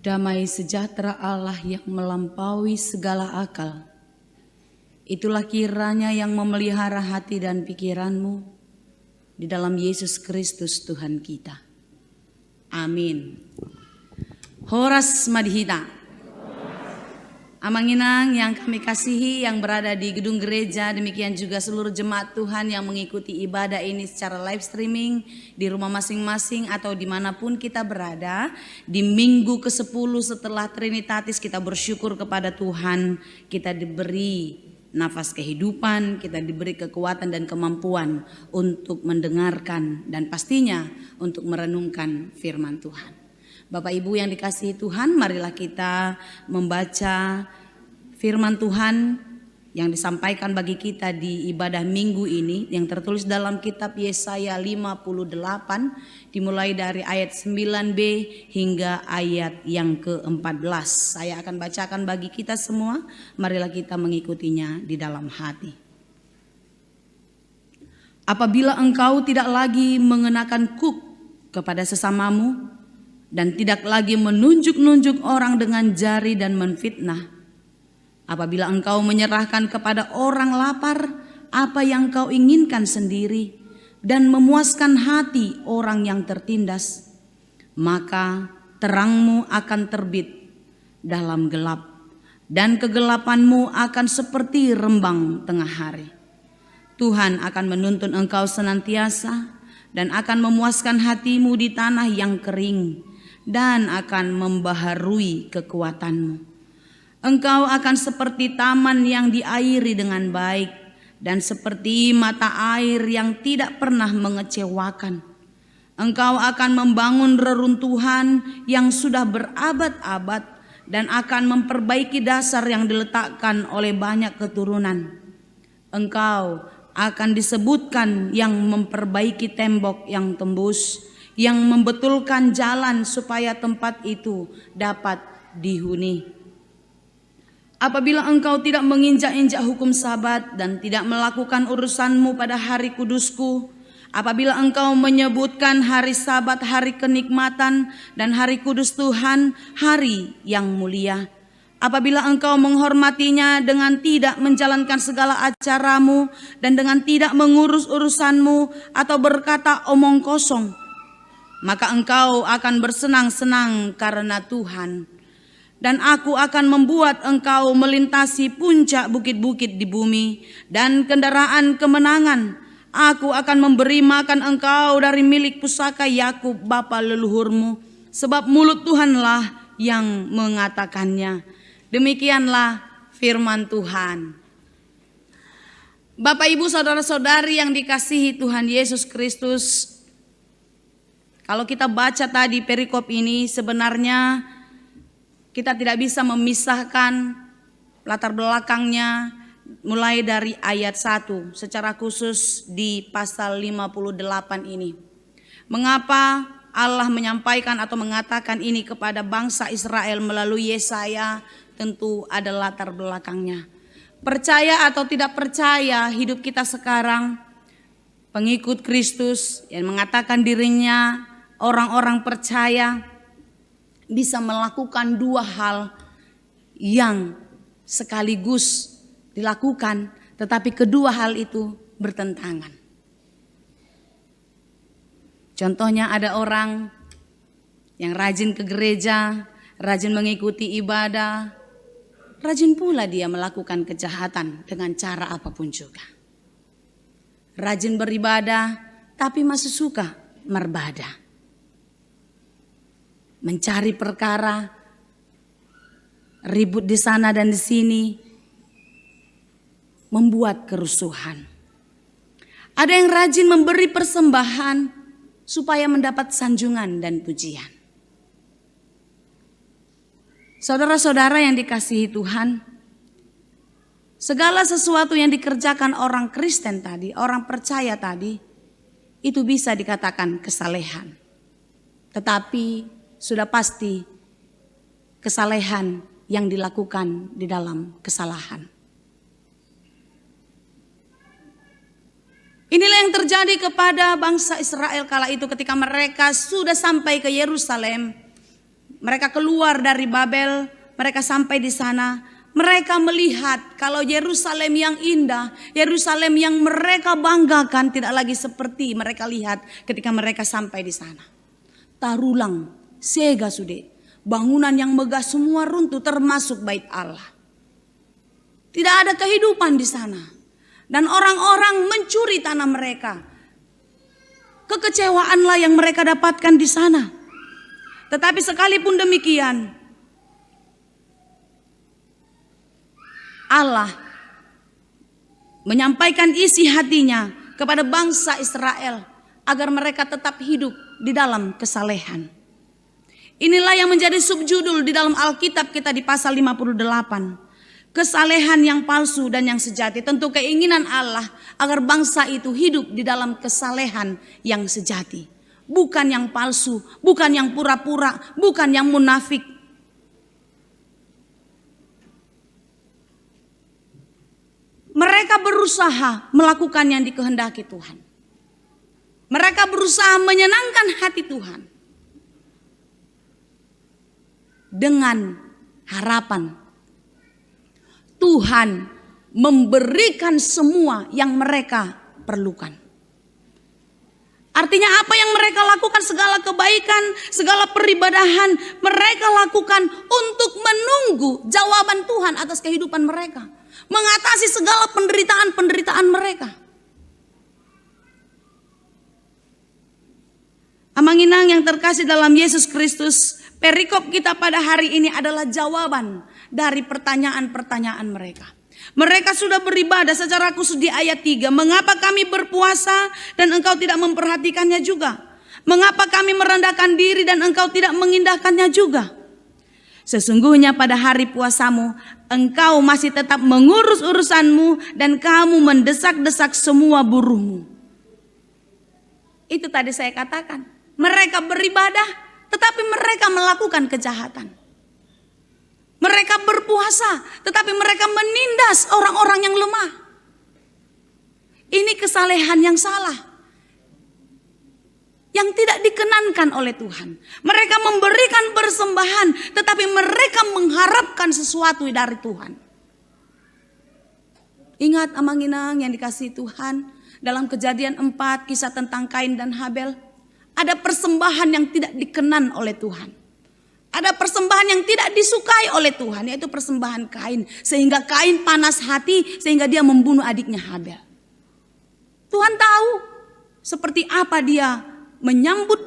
Damai sejahtera Allah yang melampaui segala akal, itulah kiranya yang memelihara hati dan pikiranmu di dalam Yesus Kristus Tuhan kita. Amin. Horas madhita. Amanginang yang kami kasihi yang berada di gedung gereja, demikian juga seluruh jemaat Tuhan yang mengikuti ibadah ini secara live streaming di rumah masing-masing atau dimanapun kita berada. Di minggu ke-10 setelah Trinitatis kita bersyukur kepada Tuhan, kita diberi nafas kehidupan, kita diberi kekuatan dan kemampuan untuk mendengarkan dan pastinya untuk merenungkan firman Tuhan. Bapak Ibu yang dikasihi Tuhan, marilah kita membaca firman Tuhan yang disampaikan bagi kita di ibadah minggu ini yang tertulis dalam kitab Yesaya 58 dimulai dari ayat 9b hingga ayat yang ke-14. Saya akan bacakan bagi kita semua, marilah kita mengikutinya di dalam hati. Apabila engkau tidak lagi mengenakan kuk kepada sesamamu dan tidak lagi menunjuk-nunjuk orang dengan jari dan menfitnah, apabila engkau menyerahkan kepada orang lapar apa yang kau inginkan sendiri dan memuaskan hati orang yang tertindas, maka terangmu akan terbit dalam gelap dan kegelapanmu akan seperti rembang tengah hari. Tuhan akan menuntun engkau senantiasa dan akan memuaskan hatimu di tanah yang kering dan akan membaharui kekuatanmu. Engkau akan seperti taman yang diairi dengan baik dan seperti mata air yang tidak pernah mengecewakan. Engkau akan membangun reruntuhan yang sudah berabad-abad dan akan memperbaiki dasar yang diletakkan oleh banyak keturunan. Engkau akan disebutkan yang memperbaiki tembok yang tembus, yang membetulkan jalan supaya tempat itu dapat dihuni. Apabila engkau tidak menginjak-injak hukum Sabat dan tidak melakukan urusanmu pada hari kudusku, apabila engkau menyebutkan hari Sabat hari kenikmatan dan hari kudus Tuhan hari yang mulia, apabila engkau menghormatinya dengan tidak menjalankan segala acaramu dan dengan tidak mengurus urusanmu atau berkata omong kosong, maka engkau akan bersenang-senang karena Tuhan, dan aku akan membuat engkau melintasi puncak bukit-bukit di bumi dan kendaraan kemenangan. Aku akan memberi makan engkau dari milik pusaka Yakub bapa leluhurmu, sebab mulut Tuhanlah yang mengatakannya. Demikianlah firman Tuhan. Bapak Ibu saudara-saudari yang dikasihi Tuhan Yesus Kristus, kalau kita baca tadi perikop ini, sebenarnya kita tidak bisa memisahkan latar belakangnya mulai dari ayat 1 secara khusus di pasal 58 ini. Mengapa Allah menyampaikan atau mengatakan ini kepada bangsa Israel melalui Yesaya? Tentu ada latar belakangnya. Percaya atau tidak percaya, hidup kita sekarang pengikut Kristus yang mengatakan dirinya orang-orang percaya bisa melakukan dua hal yang sekaligus dilakukan, tetapi kedua hal itu bertentangan. Contohnya ada orang yang rajin ke gereja, rajin mengikuti ibadah, rajin pula dia melakukan kejahatan dengan cara apapun juga. Rajin beribadah tapi masih suka merbadah, mencari perkara, ribut di sana dan di sini, membuat kerusuhan. Ada yang rajin memberi persembahan supaya mendapat sanjungan dan pujian. Saudara-saudara yang dikasihi Tuhan, segala sesuatu yang dikerjakan orang Kristen tadi, orang percaya tadi, itu bisa dikatakan kesalehan. Tetapi sudah pasti kesalehan yang dilakukan di dalam kesalahan. Inilah yang terjadi kepada bangsa Israel kala itu ketika mereka sudah sampai ke Yerusalem. Mereka keluar dari Babel, mereka sampai di sana. Mereka melihat kalau Yerusalem yang indah, Yerusalem yang mereka banggakan tidak lagi seperti mereka lihat ketika mereka sampai di sana. Tarulang, sega sude, bangunan yang megah semua runtuh termasuk bait Allah. Tidak ada kehidupan di sana. Dan orang-orang mencuri tanah mereka. Kekecewaanlah yang mereka dapatkan di sana. Tetapi sekalipun demikian, Allah menyampaikan isi hatinya kepada bangsa Israel agar mereka tetap hidup di dalam kesalehan. Inilah yang menjadi subjudul di dalam Alkitab kita di pasal 58. Kesalehan yang palsu dan yang sejati. Tentu keinginan Allah agar bangsa itu hidup di dalam kesalehan yang sejati. Bukan yang palsu, bukan yang pura-pura, bukan yang munafik. Mereka berusaha melakukan yang dikehendaki Tuhan. Mereka berusaha menyenangkan hati Tuhan. Dengan harapan Tuhan memberikan semua yang mereka perlukan. Artinya apa yang mereka lakukan, segala kebaikan, segala peribadahan mereka lakukan untuk menunggu jawaban Tuhan atas kehidupan mereka. Mengatasi segala penderitaan-penderitaan mereka. Amanginang yang terkasih dalam Yesus Kristus, perikop kita pada hari ini adalah jawaban dari pertanyaan-pertanyaan mereka. Mereka sudah beribadah secara khusus di ayat 3. Mengapa kami berpuasa dan engkau tidak memperhatikannya juga? Mengapa kami merendahkan diri dan engkau tidak mengindahkannya juga? Sesungguhnya pada hari puasamu, engkau masih tetap mengurus urusanmu dan kamu mendesak-desak semua buruhmu. Itu tadi saya katakan. Mereka beribadah, tetapi mereka melakukan kejahatan. Mereka berpuasa, tetapi mereka menindas orang-orang yang lemah. Ini kesalehan yang salah. Yang tidak dikenankan oleh Tuhan. Mereka memberikan persembahan, tetapi mereka mengharapkan sesuatu dari Tuhan. Ingat amanginang yang dikasihi Tuhan, dalam Kejadian 4 kisah tentang Kain dan Habel, ada persembahan yang tidak dikenan oleh Tuhan. Ada persembahan yang tidak disukai oleh Tuhan, yaitu persembahan Kain. Sehingga Kain panas hati, sehingga dia membunuh adiknya Habel. Tuhan tahu seperti apa dia menyambut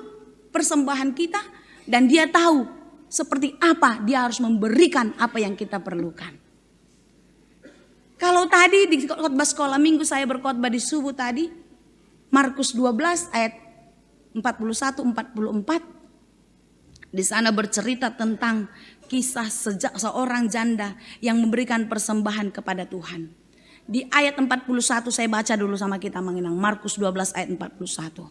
persembahan kita, dan dia tahu seperti apa dia harus memberikan apa yang kita perlukan. Kalau tadi di khotbah sekolah minggu saya berkhotbah di subuh tadi, Markus 12 ayat 41-44, di sana bercerita tentang kisah seorang janda yang memberikan persembahan kepada Tuhan. Di ayat 41 saya baca dulu sama kita mengenang Markus 12 ayat 41.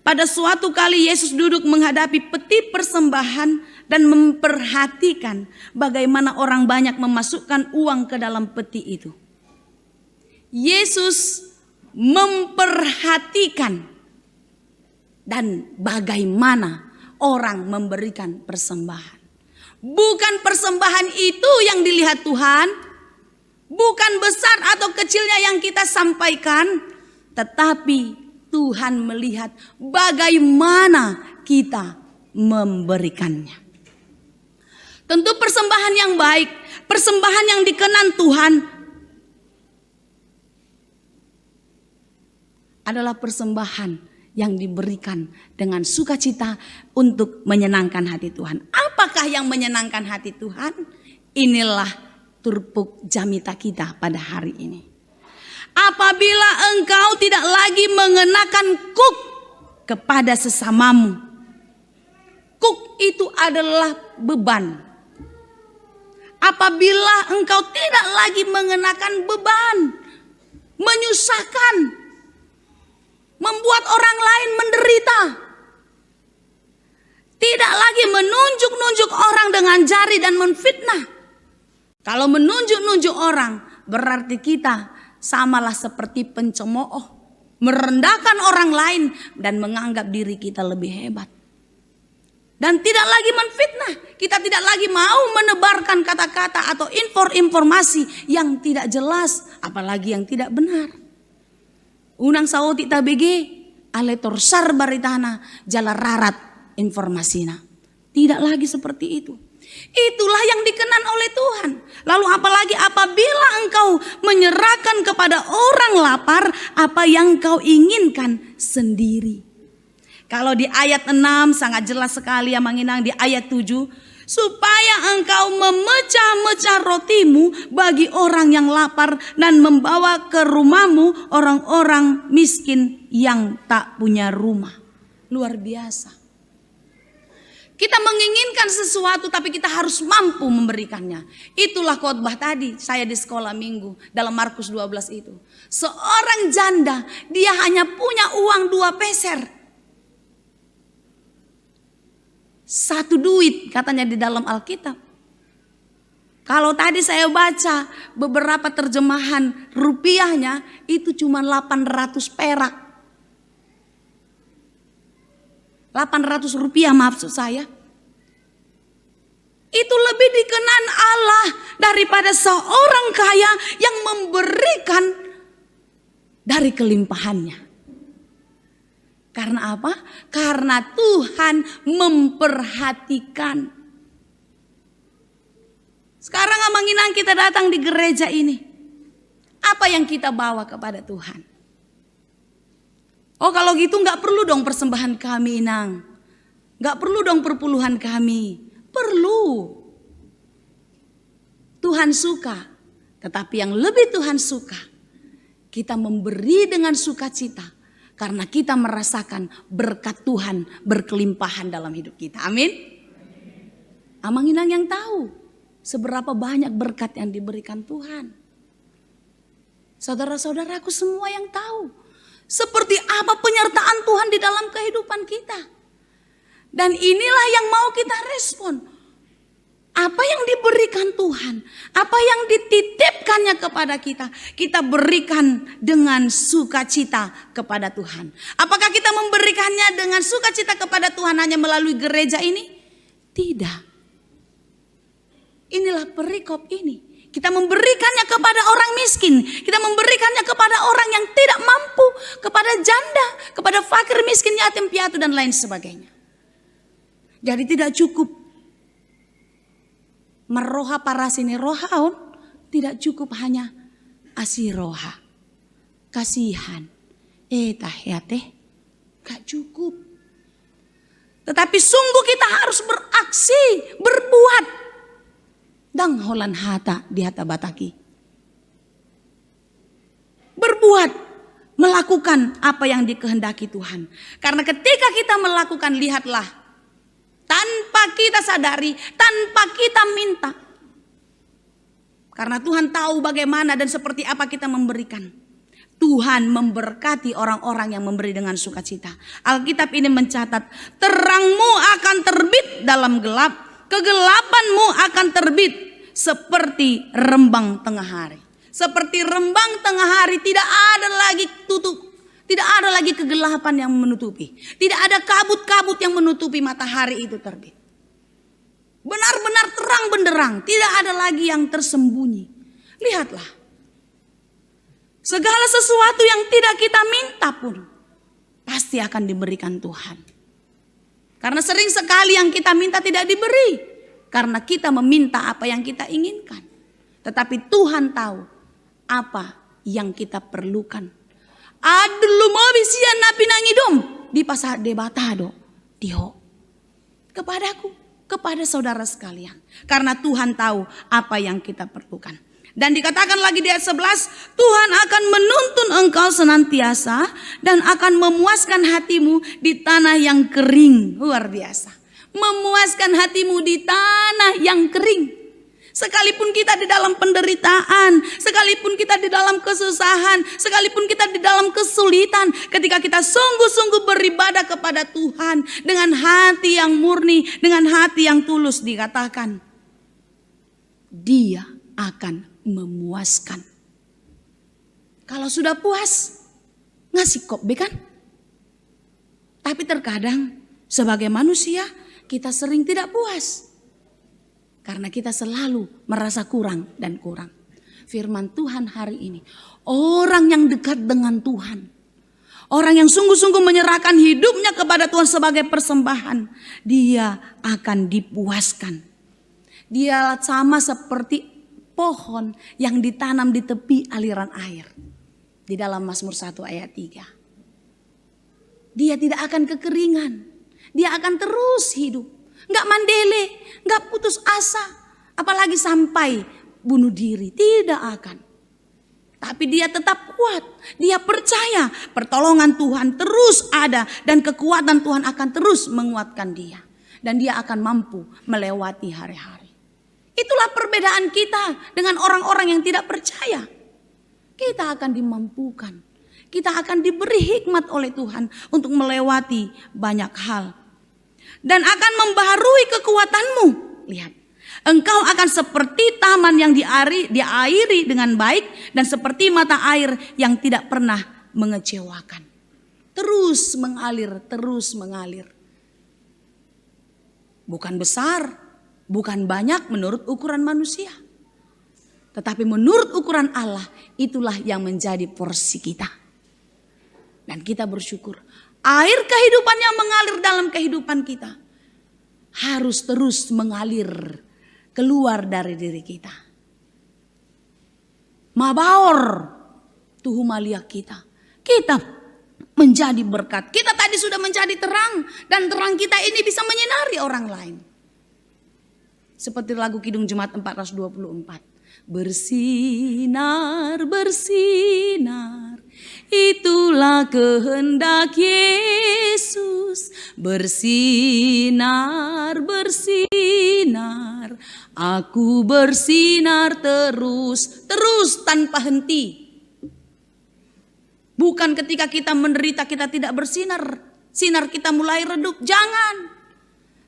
Pada suatu kali Yesus duduk menghadapi peti persembahan dan memperhatikan bagaimana orang banyak memasukkan uang ke dalam peti itu. Yesus memperhatikan dan bagaimana orang memberikan persembahan. Bukan persembahan itu yang dilihat Tuhan, bukan besar atau kecilnya yang kita sampaikan, tetapi Tuhan melihat bagaimana kita memberikannya. Tentu persembahan yang baik, persembahan yang dikenan Tuhan adalah persembahan yang diberikan dengan sukacita untuk menyenangkan hati Tuhan. Apakah yang menyenangkan hati Tuhan? Inilah turpuk jamita kita pada hari ini. Apabila engkau tidak lagi mengenakan kuk kepada sesamamu. Kuk itu adalah beban. Apabila engkau tidak lagi mengenakan beban, menyusahkan, membuat orang lain menderita, tidak lagi menunjuk-nunjuk orang dengan jari dan menfitnah. Kalau menunjuk-nunjuk orang, berarti kita samalah seperti pencemooh, merendahkan orang lain dan menganggap diri kita lebih hebat. Dan tidak lagi menfitnah, Kita tidak lagi mau menebarkan kata-kata atau informasi yang tidak jelas, apalagi yang tidak benar. Unang sauti tabege ale torsar baritana jala rarat informasinya. Tidak lagi seperti itu. Itulah yang dikenan oleh Tuhan. Lalu apalagi apabila engkau menyerahkan kepada orang lapar apa yang kau inginkan sendiri. Kalau di ayat 6 sangat jelas sekali ya Manginang, di ayat 7. Supaya engkau memecah-mecah rotimu bagi orang yang lapar dan membawa ke rumahmu orang-orang miskin yang tak punya rumah. Luar biasa. Kita menginginkan sesuatu tapi kita harus mampu memberikannya. Itulah khotbah tadi saya di sekolah minggu dalam Markus 12 itu. Seorang janda dia hanya punya uang 2 peser. 1 duit katanya di dalam Alkitab. Kalau tadi saya baca beberapa terjemahan rupiahnya itu cuma 800 perak. 800 rupiah maksud saya. Itu lebih dikenan Allah daripada seorang kaya yang memberikan dari kelimpahannya. Karena apa? Karena Tuhan memperhatikan. Sekarang Manginang kita datang di gereja ini. Apa yang kita bawa kepada Tuhan? Oh kalau gitu gak perlu dong persembahan kami Inang. Gak perlu dong perpuluhan kami. Perlu. Tuhan suka. Tetapi yang lebih Tuhan suka. Kita memberi dengan sukacita. Karena kita merasakan berkat Tuhan berkelimpahan dalam hidup kita. Amin. Amang Inang yang tahu. Seberapa banyak berkat yang diberikan Tuhan. Saudara-saudaraku semua yang tahu. Seperti apa penyertaan Tuhan di dalam kehidupan kita. Dan inilah yang mau kita respon. Apa yang diberikan Tuhan, apa yang dititipkannya kepada kita, kita berikan dengan sukacita kepada Tuhan. Apakah kita memberikannya dengan sukacita kepada Tuhan hanya melalui gereja ini? Tidak. Inilah perikop ini. Kita memberikannya kepada orang miskin. Kita memberikannya kepada orang yang tidak mampu. Kepada janda, kepada fakir, miskin, yatim, piatu dan lain sebagainya. Jadi tidak cukup. Meroha parasini rohaun. Tidak cukup hanya asiroha. Kasihan. Tahyate. Gak cukup. Tetapi sungguh kita harus beraksi. Berbuat. Dang holan hata di hata bataki. Berbuat, melakukan apa yang dikehendaki Tuhan. Karena ketika kita melakukan, lihatlah, tanpa kita sadari, tanpa kita minta. Karena Tuhan tahu bagaimana dan seperti apa kita memberikan. Tuhan memberkati orang-orang yang memberi dengan sukacita. Alkitab ini mencatat, terangmu akan terbit dalam gelap. Kegelapanmu akan terbit seperti rembang tengah hari. Seperti rembang tengah hari tidak ada lagi tutup. Tidak ada lagi kegelapan yang menutupi. Tidak ada kabut-kabut yang menutupi matahari itu terbit. Benar-benar terang benderang. Tidak ada lagi yang tersembunyi. Lihatlah. Segala sesuatu yang tidak kita minta pun pasti akan diberikan Tuhan. Karena sering sekali yang kita minta tidak diberi. Karena kita meminta apa yang kita inginkan. Tetapi Tuhan tahu apa yang kita perlukan. Adlu mau bisia napi nangidom di pasar debatado diho. Kepadaku, kepada saudara sekalian. Karena Tuhan tahu apa yang kita perlukan. Dan dikatakan lagi di ayat 11, Tuhan akan menuntun engkau senantiasa dan akan memuaskan hatimu di tanah yang kering. Luar biasa. Memuaskan hatimu di tanah yang kering. Sekalipun kita di dalam penderitaan, sekalipun kita di dalam kesusahan, sekalipun kita di dalam kesulitan, ketika kita sungguh-sungguh beribadah kepada Tuhan dengan hati yang murni, dengan hati yang tulus, dikatakan Dia akan memuaskan. Kalau sudah puas, ngasih kobe kan? Tapi terkadang sebagai manusia kita sering tidak puas. Karena kita selalu merasa kurang dan kurang. Firman Tuhan hari ini, orang yang dekat dengan Tuhan, orang yang sungguh-sungguh menyerahkan hidupnya kepada Tuhan sebagai persembahan, dia akan dipuaskan. Dia sama seperti pohon yang ditanam di tepi aliran air. Di dalam Mazmur 1 ayat 3. Dia tidak akan kekeringan. Dia akan terus hidup. Nggak mandele, nggak putus asa. Apalagi sampai bunuh diri. Tidak akan. Tapi dia tetap kuat. Dia percaya pertolongan Tuhan terus ada. Dan kekuatan Tuhan akan terus menguatkan dia. Dan dia akan mampu melewati hari-hari. Itulah perbedaan kita dengan orang-orang yang tidak percaya. Kita akan dimampukan. Kita akan diberi hikmat oleh Tuhan untuk melewati banyak hal. Dan akan membaharui kekuatanmu. Lihat, engkau akan seperti taman yang diairi dengan baik dan seperti mata air yang tidak pernah mengecewakan. Terus mengalir, terus mengalir. Bukan besar, bukan banyak menurut ukuran manusia. Tetapi menurut ukuran Allah, itulah yang menjadi porsi kita. Dan kita bersyukur. Air kehidupan yang mengalir dalam kehidupan kita harus terus mengalir keluar dari diri kita. Mabaor tuhumalia kita. Kita menjadi berkat. Kita tadi sudah menjadi terang. Dan terang kita ini bisa menyinari orang lain. Seperti lagu Kidung Jemaat 424. Bersinar, bersinar, itulah kehendak Yesus. Bersinar, bersinar, aku bersinar terus, terus tanpa henti. Bukan ketika kita menderita kita tidak bersinar, sinar kita mulai redup, jangan.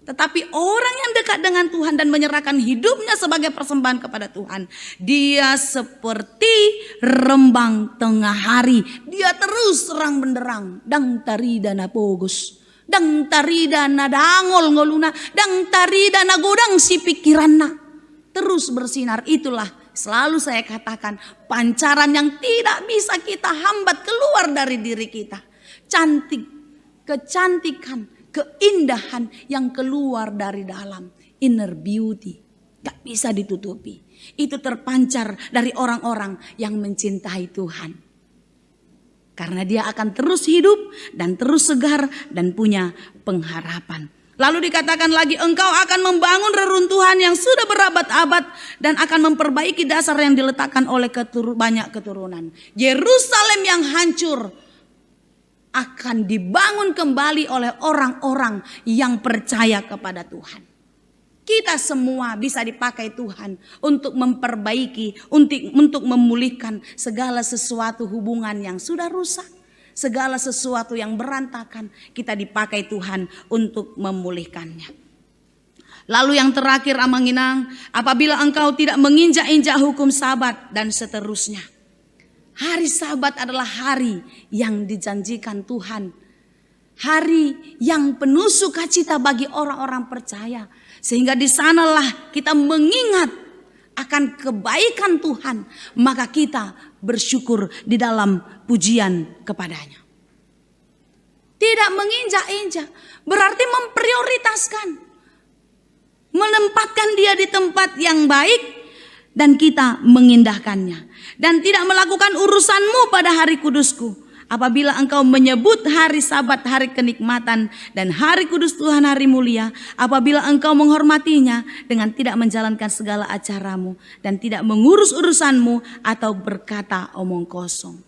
Tetapi orang yang dekat dengan Tuhan dan menyerahkan hidupnya sebagai persembahan kepada Tuhan, dia seperti rembang tengah hari. Dia terus serang benderang. Dang tarida na pogus. Dang tarida na dangol ngoluna. Dang tarida na godang si pikiranna. Terus bersinar. Itulah selalu saya katakan pancaran yang tidak bisa kita hambat keluar dari diri kita. Cantik, kecantikan, keindahan yang keluar dari dalam, inner beauty, gak bisa ditutupi. Itu terpancar dari orang-orang yang mencintai Tuhan. Karena dia akan terus hidup dan terus segar dan punya pengharapan. Lalu dikatakan lagi, engkau akan membangun reruntuhan yang sudah berabad-abad dan akan memperbaiki dasar yang diletakkan oleh banyak keturunan. Yerusalem yang hancur akan dibangun kembali oleh orang-orang yang percaya kepada Tuhan. Kita semua bisa dipakai Tuhan untuk memperbaiki, untuk memulihkan segala sesuatu hubungan yang sudah rusak. Segala sesuatu yang berantakan, kita dipakai Tuhan untuk memulihkannya. Lalu yang terakhir Amanginang, apabila engkau tidak menginjak-injak hukum Sabat dan seterusnya. Hari Sabat adalah hari yang dijanjikan Tuhan. Hari yang penuh sukacita bagi orang-orang percaya. Sehingga di sanalah kita mengingat akan kebaikan Tuhan. Maka kita bersyukur di dalam pujian kepadanya. Tidak menginjak-injak berarti memprioritaskan. Menempatkan dia di tempat yang baik. Dan kita mengindahkannya. Dan tidak melakukan urusanmu pada hari kudusku. Apabila engkau menyebut hari Sabat hari kenikmatan. Dan hari kudus Tuhan hari mulia. Apabila engkau menghormatinya. Dengan tidak menjalankan segala acaramu. Dan tidak mengurus urusanmu. Atau berkata omong kosong.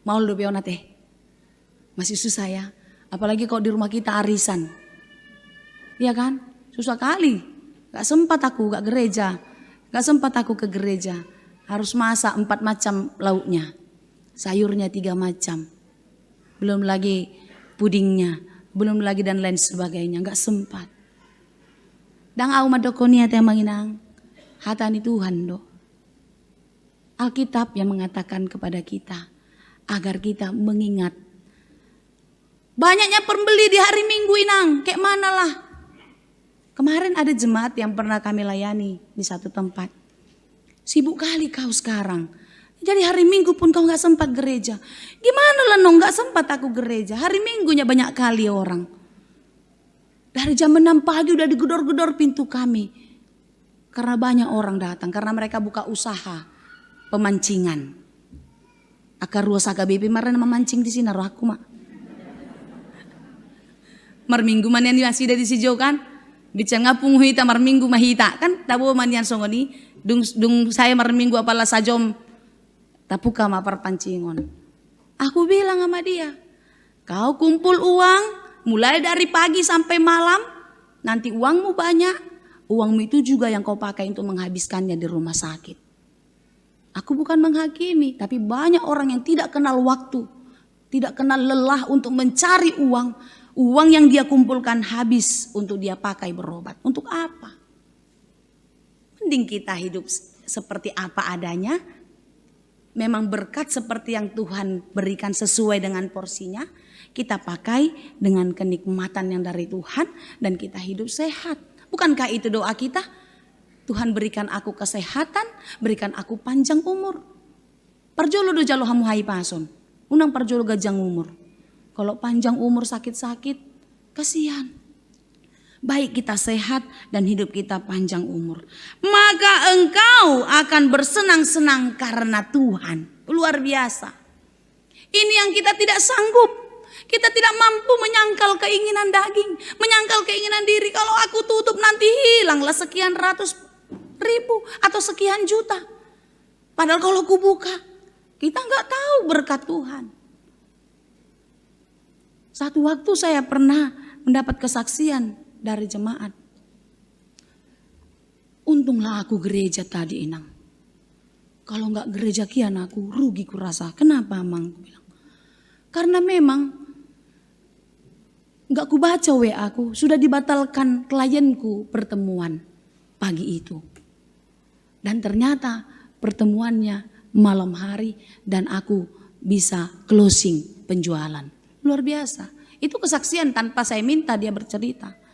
Mau lu beonate. Masih susah ya. Apalagi kalau di rumah kita arisan. Iya kan? Susah kali. Gak sempat aku gak gereja. Gak sempat aku ke gereja. Harus masak 4 macam lauknya. Sayurnya 3 macam. Belum lagi pudingnya. Belum lagi dan lain sebagainya. Gak sempat. Dan au madokonia teh manginang. Hatani Tuhan do. Alkitab yang mengatakan kepada kita. Agar kita mengingat. Banyaknya pembeli di hari Minggu inang. Kayak mana lah. Kemarin ada jemaat yang pernah kami layani di satu tempat. Sibuk kali kau sekarang. Jadi hari Minggu pun kau gak sempat gereja. Gimana lah Nong, gak sempat aku gereja. Hari Minggunya banyak kali orang. Dari jam 6 pagi udah digedor-gedor pintu kami. Karena banyak orang datang. Karena mereka buka usaha pemancingan. Akar ruas AKBP marah memancing di sini roh aku mak. Mar Minggu man yang masih dari si jauh kan. Bicara ngapung hita mar Minggu mahita kan. Tabu man yang songoni. Dung saya mar Minggu apalah sajom. Tapuka ma perpancingon. Aku bilang sama dia, kau kumpul uang mulai dari pagi sampai malam, nanti uangmu banyak, uangmu itu juga yang kau pakai untuk menghabiskannya di rumah sakit. Aku bukan menghakimi, tapi banyak orang yang tidak kenal waktu, tidak kenal lelah untuk mencari uang, uang yang dia kumpulkan habis untuk dia pakai berobat. Untuk apa? Mending kita hidup seperti apa adanya. Memang berkat seperti yang Tuhan berikan sesuai dengan porsinya. Kita pakai dengan kenikmatan yang dari Tuhan. Dan kita hidup sehat. Bukankah itu doa kita? Tuhan berikan aku kesehatan. Berikan aku panjang umur. Parjolo do jalo hamu hai pason. Unang parjolo gajang umur. Kalau panjang umur sakit-sakit. Kasihan. Baik kita sehat dan hidup kita panjang umur. Maka engkau akan bersenang-senang karena Tuhan. Luar biasa. Ini yang kita tidak sanggup. Kita tidak mampu menyangkal keinginan daging. Menyangkal keinginan diri. Kalau aku tutup nanti hilanglah sekian ratus ribu atau sekian juta. Padahal kalau aku buka, kita nggak tahu berkat Tuhan. Satu waktu saya pernah mendapat kesaksian dari jemaat. Untunglah aku gereja tadi Inang. Kalau nggak gereja kian aku rugi kurasa. Kenapa Mang? Aku bilang. Karena memang nggak ku baca WA aku. Sudah dibatalkan klienku pertemuan pagi itu. Dan ternyata pertemuannya malam hari dan aku bisa closing penjualan. Luar biasa. Itu kesaksian tanpa saya minta dia bercerita.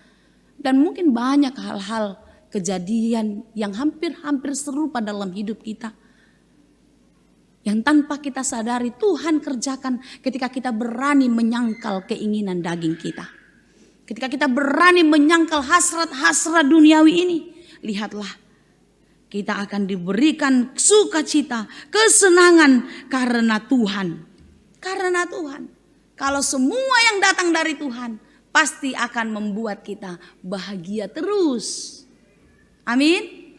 Dan mungkin banyak hal-hal kejadian yang hampir-hampir serupa dalam hidup kita. Yang tanpa kita sadari Tuhan kerjakan ketika kita berani menyangkal keinginan daging kita. Ketika kita berani menyangkal hasrat-hasrat duniawi ini. Lihatlah, kita akan diberikan sukacita, kesenangan karena Tuhan. Karena Tuhan. Kalau semua yang datang dari Tuhan, pasti akan membuat kita bahagia terus. Amin.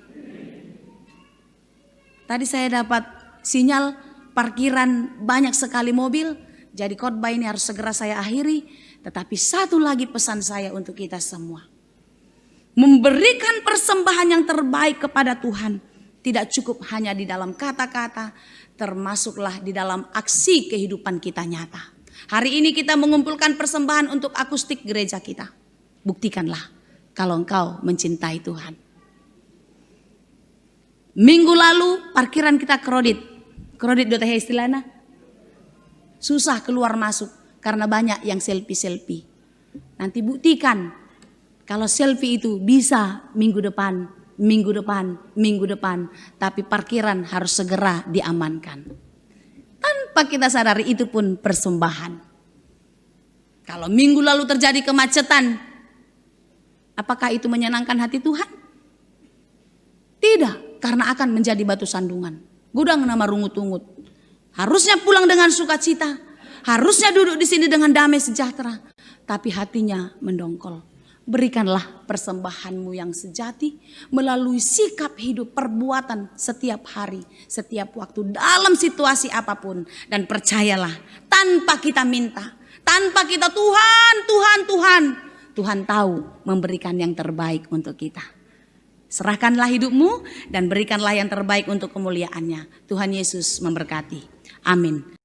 Tadi saya dapat sinyal parkiran banyak sekali mobil. Jadi khotbah ini harus segera saya akhiri. Tetapi satu lagi pesan saya untuk kita semua. Memberikan persembahan yang terbaik kepada Tuhan. Tidak cukup hanya di dalam kata-kata. Termasuklah di dalam aksi kehidupan kita nyata. Hari ini kita mengumpulkan persembahan untuk akustik gereja kita. Buktikanlah kalau engkau mencintai Tuhan. Minggu lalu parkiran kita kredit. Kredit do teh istilahnya. Susah keluar masuk karena banyak yang selfie-selfie. Nanti buktikan kalau selfie itu bisa minggu depan. Tapi parkiran harus segera diamankan. Tanpa kita sadari itu pun persembahan. Kalau minggu lalu terjadi kemacetan, apakah itu menyenangkan hati Tuhan? Tidak, karena akan menjadi batu sandungan. Gudang nama rungut-ungut. Harusnya pulang dengan sukacita, harusnya duduk di sini dengan damai sejahtera, tapi hatinya mendongkol. Berikanlah persembahanmu yang sejati melalui sikap hidup, perbuatan setiap hari, setiap waktu, dalam situasi apapun. Dan percayalah, tanpa kita minta, tanpa kita Tuhan tahu memberikan yang terbaik untuk kita. Serahkanlah hidupmu dan berikanlah yang terbaik untuk kemuliaannya. Tuhan Yesus memberkati. Amin.